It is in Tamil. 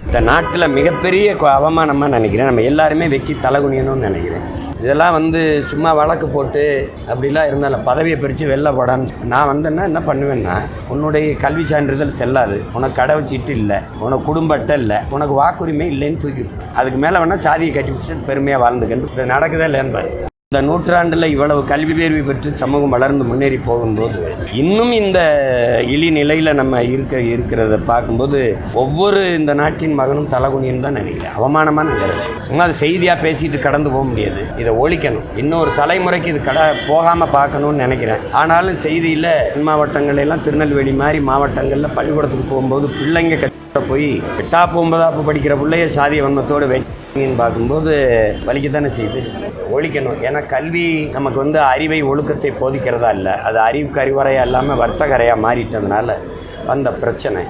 இந்த நாட்டில் மிகப்பெரிய அவமானமாக நினைக்கிறேன். நம்ம எல்லாருமே வெக்கி தலகுனியணும்னு நினைக்கிறேன். இதெல்லாம் சும்மா வழக்கு போட்டு அப்படிலாம் இருந்தாலும் பதவியை பிரித்து வெளில போடான்னு நான் வந்தேன்னா என்ன பண்ணுவேன்னா, உன்னுடைய கல்வி சான்றிதழ் செல்லாது, உனக்கு கடை வச்சிட்டு இல்லை, உனக்கு குடும்ப அட்டை இல்லை, உனக்கு வாக்குரிமை இல்லைன்னு தூக்கிட்டு அதுக்கு மேலே வேணால் சாதியை கட்டி பிடிச்சி பெருமையாக வாழ்ந்துக்கன்னு இது நடக்குதா இல்லைன்னு. இந்த நூற்றாண்டில் இவ்வளவு கல்வி தேர்வு பெற்று சமூகம் வளர்ந்து முன்னேறி போகும்போது இன்னும் இந்த இழி நிலையில் நம்ம இருக்கிறத பார்க்கும்போது ஒவ்வொரு இந்த நாட்டின் மகனும் தலகுனின்னு தான் நினைக்கிறேன். அவமானமாக நினைக்கிறேன். சும்மா அது செய்தியாக பேசிட்டு கடந்து போக முடியாது. இதை ஒழிக்கணும். இன்னொரு தலைமுறைக்கு இது போகாமல் பார்க்கணும்னு நினைக்கிறேன். ஆனாலும் செய்தியில் மாவட்டங்கள் எல்லாம் திருநெல்வேலி மாதிரி மாவட்டங்களில் பள்ளிக்கூடத்துக்கு போகும்போது பிள்ளைங்க போய் 8ஆப்பு 9ஆப்பு படிக்கிற பிள்ளைய சாதிய வன்மத்தோடு வைக்கின்னு பார்க்கும்போது வலிக்கத்தானே செய்யுது. ஒழிக்கணும். ஏன்னா கல்வி நமக்கு அறிவை ஒழுக்கத்தை போதிக்கிறதா இல்லை, அது அறிவுக்கு அறிவுரையாக இல்லாமல் வர்த்தகரையாக மாறிட்டதுனால வந்த பிரச்சனை.